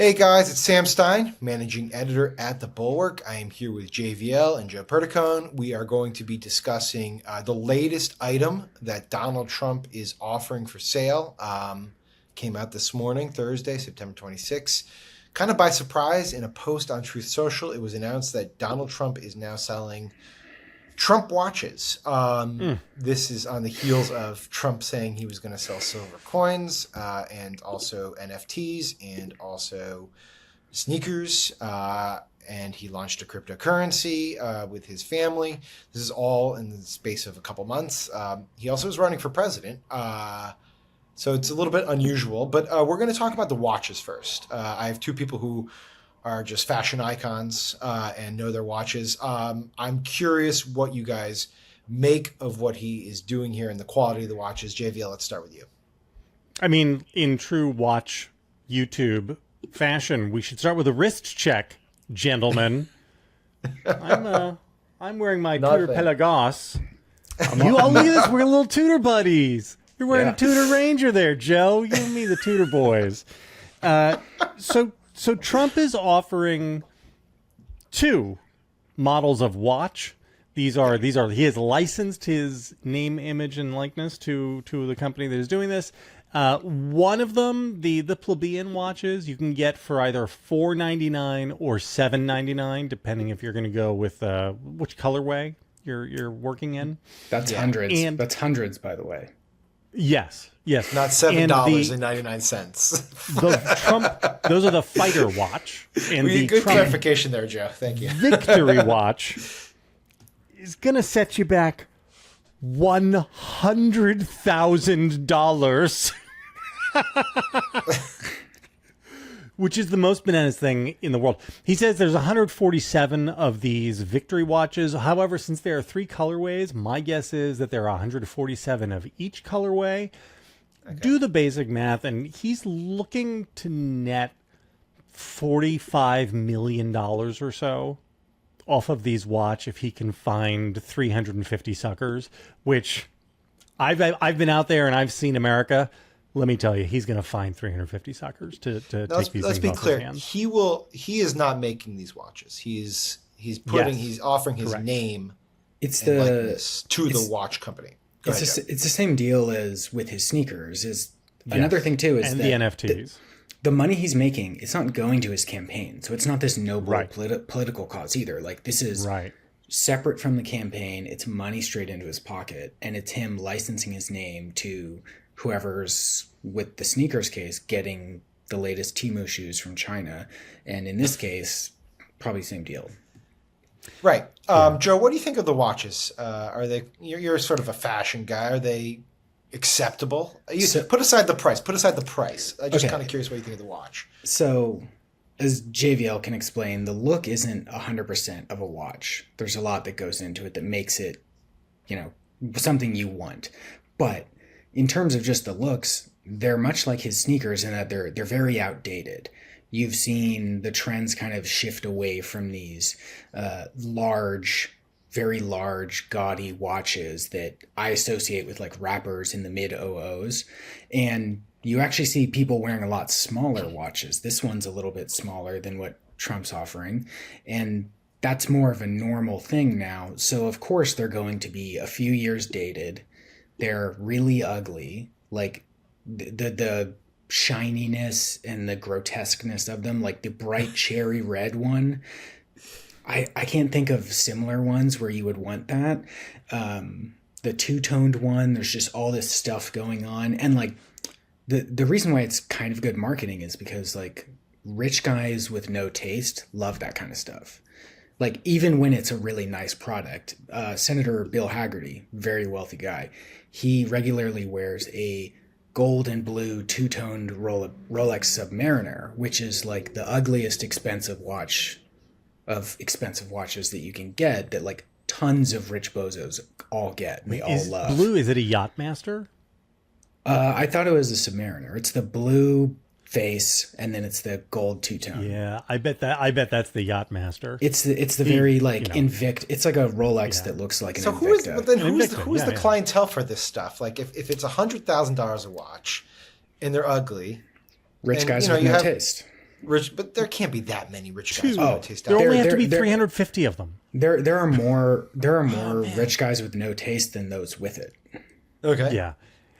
Hey guys, it's Sam Stein, managing editor at the Bulwark. I am here with JVL and Joe Perticone. We are going to be discussing the latest item that Donald Trump is offering for sale. Came out this morning, Thursday, September 26th. Kind of by surprise, in a post on Truth Social, it was announced that Donald Trump is now selling Trump watches. This is on the heels of Trump saying he was going to sell silver coins and also NFTs and also sneakers. And he launched a cryptocurrency with his family. This is all in the space of a couple months. He also is running for president. So it's a little bit unusual. But we're going to talk about the watches first. I have two people who are just fashion icons and know their watches. I'm curious what you guys make of what he is doing here and the quality of the watches. JVL, let's start with you. I mean, in true watch YouTube fashion, we should start with a wrist check, gentlemen. I'm wearing my Tudor Pelagos. Look at this, we're little Tudor buddies. You're wearing a Tudor Ranger there, Joe. You and me, the Tudor boys. So Trump is offering two models of watch. He has licensed his name, image, and likeness to the company that is doing this. One of them, the plebeian watches, you can get for either $4.99 or $7.99, depending if you're going to go with which colorway you're working in. That's hundreds. That's hundreds, by the way. Yes. Not $7.99. Those are the fighter watch. And the good Trump clarification there, Joe. Thank you. Victory watch is going to set you back $100,000. Which is the most bananas thing in the world. He says there's 147 of these Victory watches. However, since there are three colorways, my guess is that there are 147 of each colorway. Okay. Do the basic math, and he's looking to net $45 million or so off of these watch if he can find 350 suckers, which I've been out there and I've seen America. Let me tell you, he's going to find 350 suckers to take these things off his hands. Let's be clear. He is not making these watches. He's offering his name and likeness to the watch company. It's the same deal as with his sneakers. Another thing too is and the NFTs. The money he's making, it's not going to his campaign. So it's not this noble political cause either. Like this is separate from the campaign. It's money straight into his pocket, and it's him licensing his name to whoever's, with the sneakers case, getting the latest Temu shoes from China. And in this case, probably same deal. Right. Joe, what do you think of the watches? Are they, you're sort of a fashion guy. Are they acceptable? Put aside the price. I'm just kind of curious what you think of the watch. So as JVL can explain, the look isn't 100% of a watch. There's a lot that goes into it that makes it, something you want. But in terms of just the looks, they're much like his sneakers in that they're very outdated. You've seen the trends kind of shift away from these very large, gaudy watches that I associate with like rappers in the mid-00s. And you actually see people wearing a lot smaller watches. This one's a little bit smaller than what Trump's offering. And that's more of a normal thing now. So of course they're going to be a few years dated. They're really ugly, like the shininess and the grotesqueness of them, like the bright cherry red one. I can't think of similar ones where you would want that. The two-toned one, there's just all this stuff going on. And like the reason why it's kind of good marketing is because like rich guys with no taste love that kind of stuff. Like even when it's a really nice product, Senator Bill Hagerty, very wealthy guy, he regularly wears a gold and blue two-toned Rolex Submariner, which is like the ugliest expensive watch of expensive watches that you can get that like tons of rich bozos all get. And they all love. Blue, is it a Yachtmaster? I thought it was a Submariner. It's the blue face, and then it's the gold two-tone. Yeah, I bet that's the Yachtmaster. It's the very Invicta. It's like a Rolex that looks like an Invicta. Who's the clientele for this stuff? Like if it's $100,000 a watch, and they're ugly, rich guys with no taste. rich, but there can't be that many rich guys with no taste. There only have to be there- 350 of them. There are more rich guys with no taste than those with it. Okay. Yeah.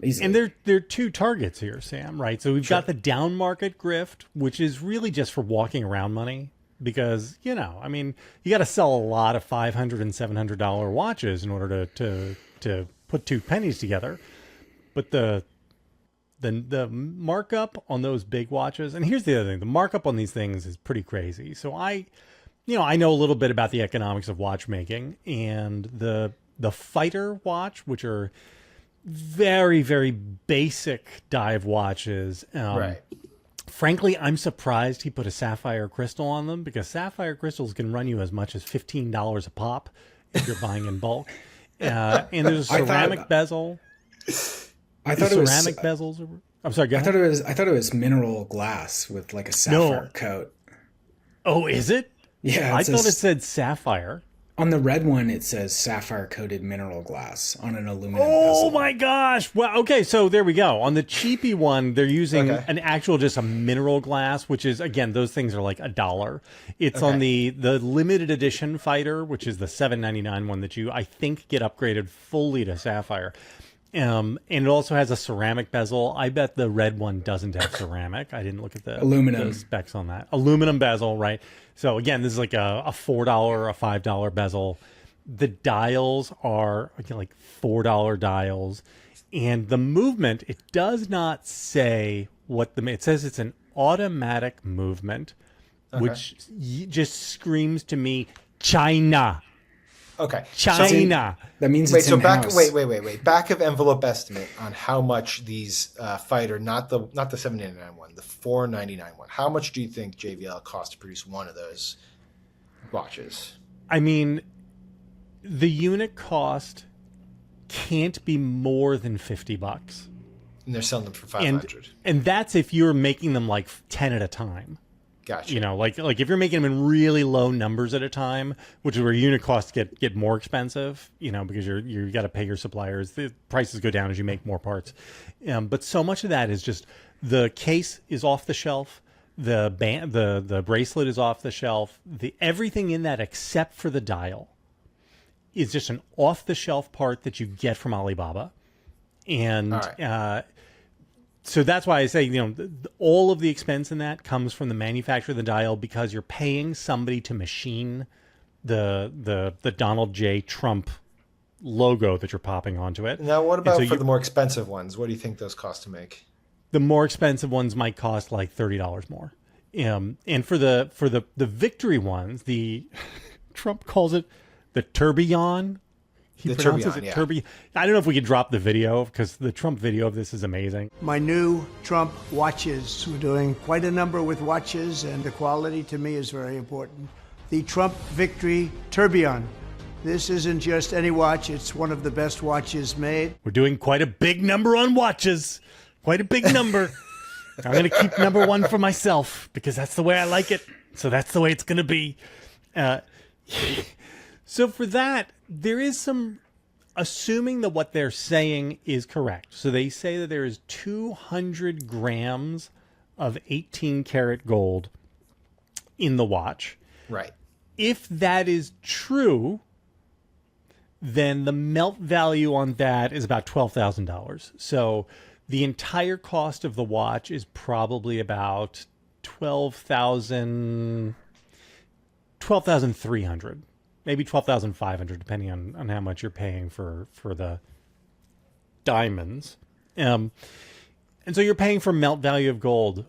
Easily. And there are two targets here, Sam, right? So we've got the down market grift, which is really just for walking around money because, you got to sell a lot of $500 and $700 watches in order to put two pennies together. But the markup on those big watches, and here's the other thing, the markup on these things is pretty crazy. So I know a little bit about the economics of watchmaking, and the fighter watch, which are very, very basic dive watches. Right. Frankly, I'm surprised he put a sapphire crystal on them because sapphire crystals can run you as much as $15 a pop if you're buying in bulk. And there's a ceramic bezel. I thought it was ceramic bezels. I'm sorry. Go I ahead. thought it was mineral glass with like a sapphire coat. Oh, is it? Yeah, I thought it said sapphire. On the red one, it says sapphire coated mineral glass on an aluminum Oh bezel. my gosh! Well, okay, so there we go. On the cheapy one, they're using an actual just a mineral glass, which is again those things are like $1. It's on the limited edition fighter, which is the $7.99 one that you I think get upgraded fully to sapphire. And it also has a ceramic bezel. I bet the red one doesn't have ceramic. I didn't look at the specs on that. Aluminum bezel, right? So again, this is like a $4 or a $5 bezel. The dials are again like $4 dials, and the movement, it does not say what it says. It's an automatic movement, which just screams to me China. Okay. China. That means Wait, it's so in-house. wait. Back of envelope estimate on how much these fighter, not the $7.99 one, the $4.99 one. How much do you think JVL cost to produce one of those watches? I mean, the unit cost can't be more than $50. And they're selling them for $500. And that's if you're making them like 10 at a time. Gotcha. You know, like if you're making them in really low numbers at a time, which is where unit costs get more expensive, because you got to pay your suppliers. The prices go down as you make more parts. But so much of that is just the case is off the shelf, the bracelet is off the shelf, everything in that except for the dial is just an off the shelf part that you get from Alibaba, and. So that's why I say, all of the expense in that comes from the manufacturer of the dial because you're paying somebody to machine the Donald J. Trump logo that you're popping onto it. Now, what about for the more expensive ones? What do you think those cost to make? The more expensive ones might cost like $30 more. And for the victory ones, the Trump calls it the tourbillon. He pronounces it tourbillon. I don't know if we could drop the video because the Trump video of this is amazing. My new Trump watches. We're doing quite a number with watches, and the quality to me is very important. The Trump Victory Tourbillon. This isn't just any watch. It's one of the best watches made. We're doing quite a big number on watches. Quite a big number. I'm going to keep number one for myself because that's the way I like it. So that's the way it's going to be. So for that, there is some, assuming that what they're saying is correct. So they say that there is 200 grams of 18 karat gold in the watch. Right. If that is true, then the melt value on that is about $12,000. So the entire cost of the watch is probably about $12,300. Maybe $12,500, depending on how much you're paying for the diamonds. And so you're paying for melt value of gold.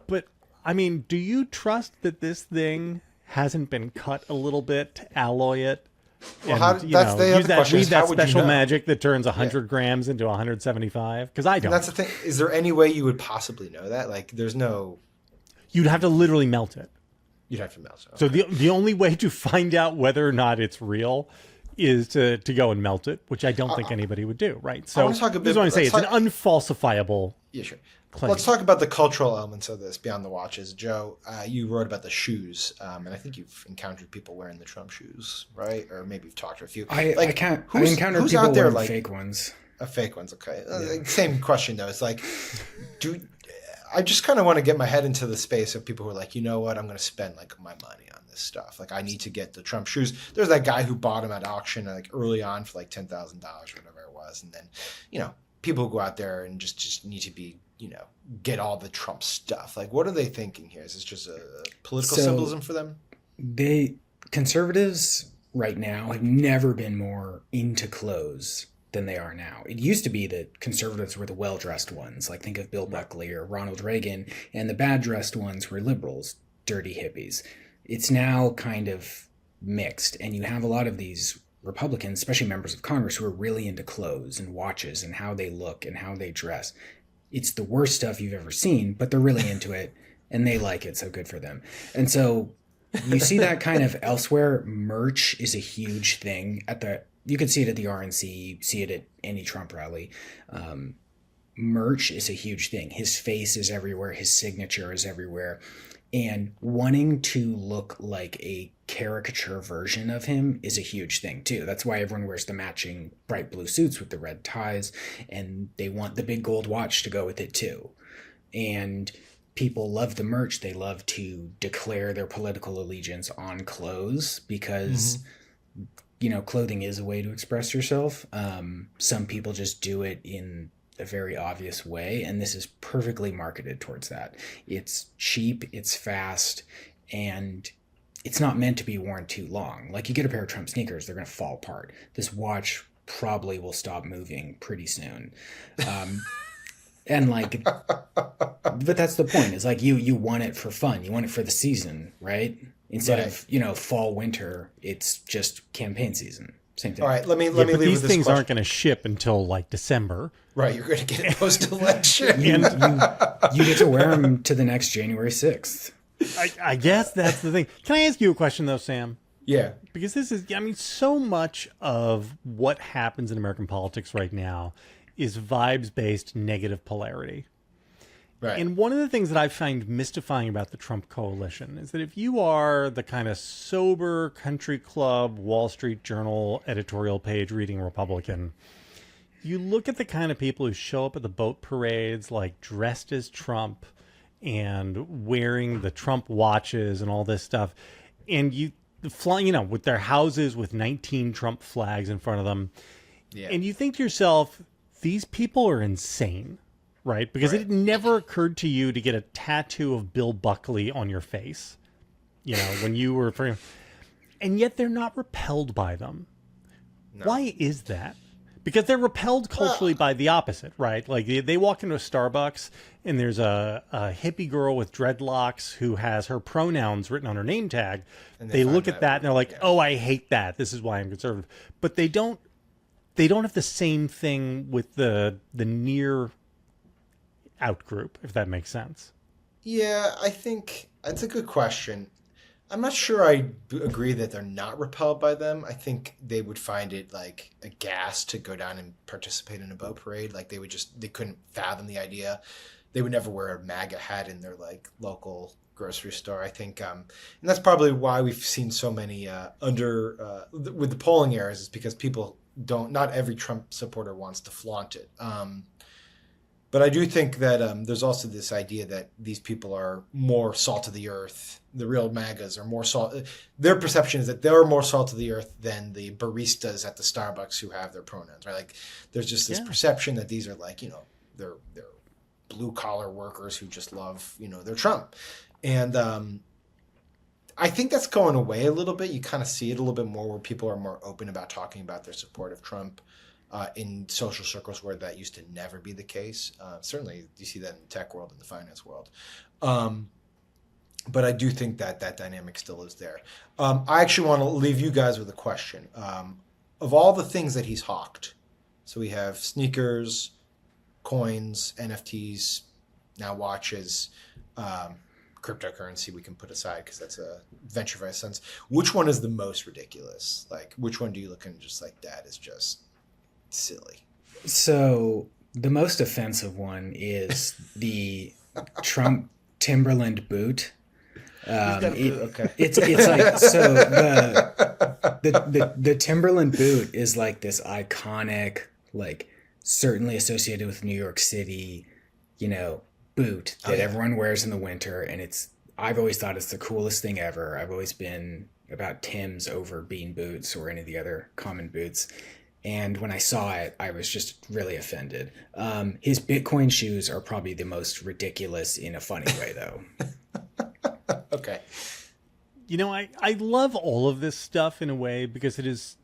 But, I mean, do you trust that this thing hasn't been cut a little bit to alloy it? Well, And, read that special magic that turns 100 grams into 175? Because I don't. And that's the thing. Is there any way you would possibly know that? Like, there's no... You'd have to literally melt it. You'd have to melt it. So the only way to find out whether or not it's real is to go and melt it, which I don't think anybody would do, right? So want to talk a bit, this is what I say. It's an unfalsifiable claim. Let's talk about the cultural elements of this beyond the watches. Joe, you wrote about the shoes, and I think you've encountered people wearing the Trump shoes, right? Or maybe you've talked to a few. I encountered people out there wearing fake ones. Fake ones, okay. Same question, though. It's like, I just kind of want to get my head into the space of people who are like, you know what, I'm going to spend like my money on this stuff. Like I need to get the Trump shoes. There's that guy who bought them at auction like early on for like $10,000 or whatever it was. And then, people go out there and just need to be, get all the Trump stuff. Like, what are they thinking here? Is this just a political symbolism for them? Conservatives right now have never been more into clothes than they are now. It used to be that conservatives were the well-dressed ones, like think of Bill Buckley or Ronald Reagan, and the bad-dressed ones were liberals, dirty hippies. It's now kind of mixed, and you have a lot of these Republicans, especially members of Congress, who are really into clothes and watches and how they look and how they dress. It's the worst stuff you've ever seen, but they're really into it, and they like it, so good for them. And so you see that kind of elsewhere. Merch is a huge thing you can see it at the RNC, you see it at any Trump rally. Merch is a huge thing. His face is everywhere. His signature is everywhere. And wanting to look like a caricature version of him is a huge thing too. That's why everyone wears the matching bright blue suits with the red ties, and they want the big gold watch to go with it too. And people love the merch. They love to declare their political allegiance on clothes because clothing is a way to express yourself. Some people just do it in a very obvious way, and this is perfectly marketed towards that. It's cheap, it's fast, and it's not meant to be worn too long. Like, you get a pair of Trump sneakers, they're going to fall apart. This watch probably will stop moving pretty soon. And like, but that's the point. It's like you want it for fun. You want it for the season, right? Instead of fall, winter, it's just campaign season. Same thing. All right, let me leave with this these things question. aren't going to ship until like December. Right, you're going to get it post-election. And you get to wear them to the next January 6th. I guess that's the thing. Can I ask you a question though, Sam? Yeah. Because this is, so much of what happens in American politics right now is vibes-based negative polarity. Right. And one of the things that I find mystifying about the Trump coalition is that if you are the kind of sober country club, Wall Street Journal editorial page reading Republican, you look at the kind of people who show up at the boat parades, like dressed as Trump and wearing the Trump watches and all this stuff, and you flying, with their houses with 19 Trump flags in front of them. Yeah. And you think to yourself, these people are insane. Right? Because it never occurred to you to get a tattoo of Bill Buckley on your face, when you were, and yet they're not repelled by them. No. Why is that? Because they're repelled culturally by the opposite, right? Like they walk into a Starbucks and there's a hippie girl with dreadlocks who has her pronouns written on her name tag. And they look at that and they're like, oh, I hate that. This is why I'm conservative. But they don't have the same thing with the near out group, if that makes sense. Yeah, I think that's a good question. I'm not sure I agree that they're not repelled by them. I think they would find it like a gas to go down and participate in a boat parade. Like they couldn't fathom the idea. They would never wear a MAGA hat in their like local grocery store. I think, and that's probably why we've seen so many with the polling errors, is because people not every Trump supporter wants to flaunt it. But I do think that there's also this idea that these people are more salt of the earth. The real MAGAs are more salt. Their perception is that they're more salt of the earth than the baristas at the Starbucks who have their pronouns, right? Like there's just this perception that these are like, they're blue collar workers who just love, their Trump. And I think that's going away a little bit. You kind of see it a little bit more where people are more open about talking about their support of Trump. In social circles where that used to never be the case. Certainly you see that in the tech world and the finance world. But I do think that dynamic still is there. I actually want to leave you guys with a question. Of all the things that he's hawked, so we have sneakers, coins, NFTs, now watches, cryptocurrency we can put aside because that's a venture vice sense. Which one is the most ridiculous? Like, which one do you look and just like, that is just silly? So the most offensive one is the Trump Timberland boot. It's like, so the Timberland boot is like this iconic, like certainly associated with New York City, boot that everyone wears in the winter, and I've always thought it's the coolest thing ever. I've always been about Tim's over bean boots or any of the other common boots. And when I saw it, I was just really offended. His Bitcoin shoes are probably the most ridiculous in a funny way, though. Okay. You know, I love all of this stuff in a way because it is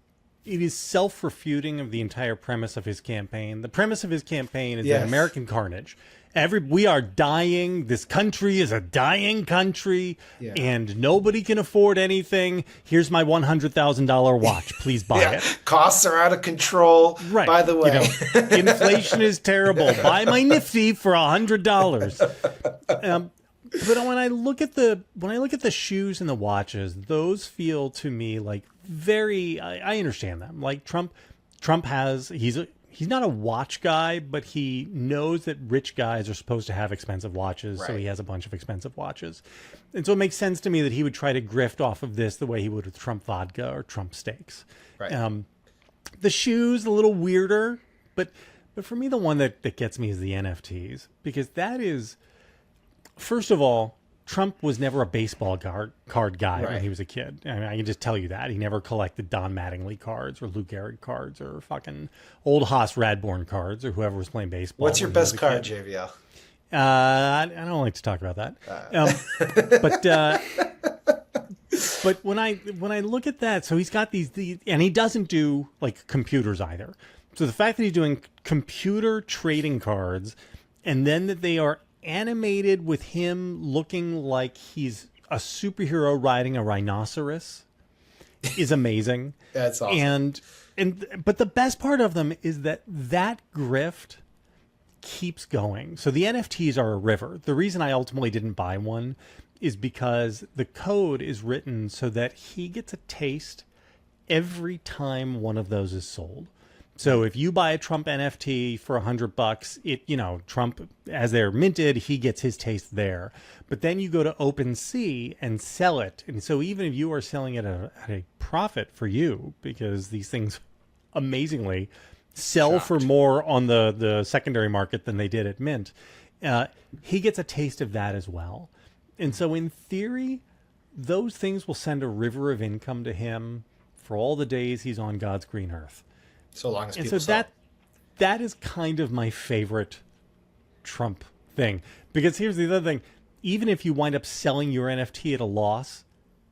self-refuting of the entire premise of his campaign. The premise of his campaign is that American carnage. We are dying. This country is a dying country, and nobody can afford anything. Here's my $100,000 watch. Please buy it. Costs are out of control. Right. By the way, inflation is terrible. Buy my Nifty for $100. But when I look at the shoes and the watches, those feel to me like I understand them. Like Trump he's not a watch guy, but he knows that rich guys are supposed to have expensive watches, so he has a bunch of expensive watches. And so it makes sense to me that he would try to grift off of this the way he would with Trump vodka or Trump steaks. Right. The shoes, a little weirder, but for me, the one that gets me is the NFTs, because that is, first of all, Trump was never a baseball card guy when he was a kid. I mean, I can just tell you that. He never collected Don Mattingly cards or Lou Gehrig cards or fucking old Haas Radbourne cards or whoever was playing baseball. What's your best card, JVL? I don't like to talk about that. But when I look at that, so he's got these, and he doesn't do like computers either. So the fact that he's doing computer trading cards, and then that they are animated with him looking like he's a superhero riding a rhinoceros is amazing. That's awesome. But the best part of them is that grift keeps going. So the NFTs are a river. The reason I ultimately didn't buy one is because the code is written so that he gets a taste every time one of those is sold. So if you buy a Trump NFT for $100, Trump, as they're minted, he gets his taste there. But then you go to OpenSea and sell it. And so even if you are selling it at a profit for you, because these things amazingly sell for more on the secondary market than they did at Mint, he gets a taste of that as well. And so in theory, those things will send a river of income to him for all the days he's on God's green earth. So long as people and so that is kind of my favorite Trump thing. Because here's the other thing. Even if you wind up selling your NFT at a loss,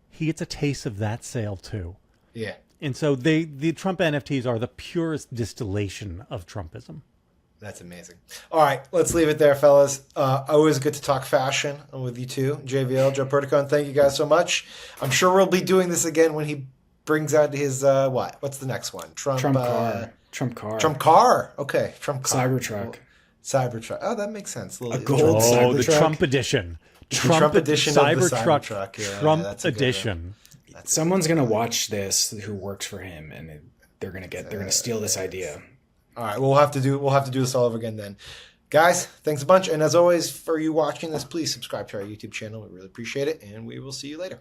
he gets a taste of that sale too. Yeah. And so the Trump NFTs are the purest distillation of Trumpism. That's amazing. All right, let's leave it there, fellas. Always good to talk fashion with you two. JVL, Joe Perticone, thank you guys so much. I'm sure we'll be doing this again when he brings out his what's the next one? Trump car. Okay, Trump car. Cybertruck. Oh, that makes sense. A gold Cybertruck. The Trump edition. Trump edition Cybertruck. Yeah, Trump edition. Someone's gonna watch this who works for him, and they're gonna steal this idea. All right, we'll have to do this all over again then. Guys, thanks a bunch. And as always, for you watching this, please subscribe to our YouTube channel. We really appreciate it, and we will see you later.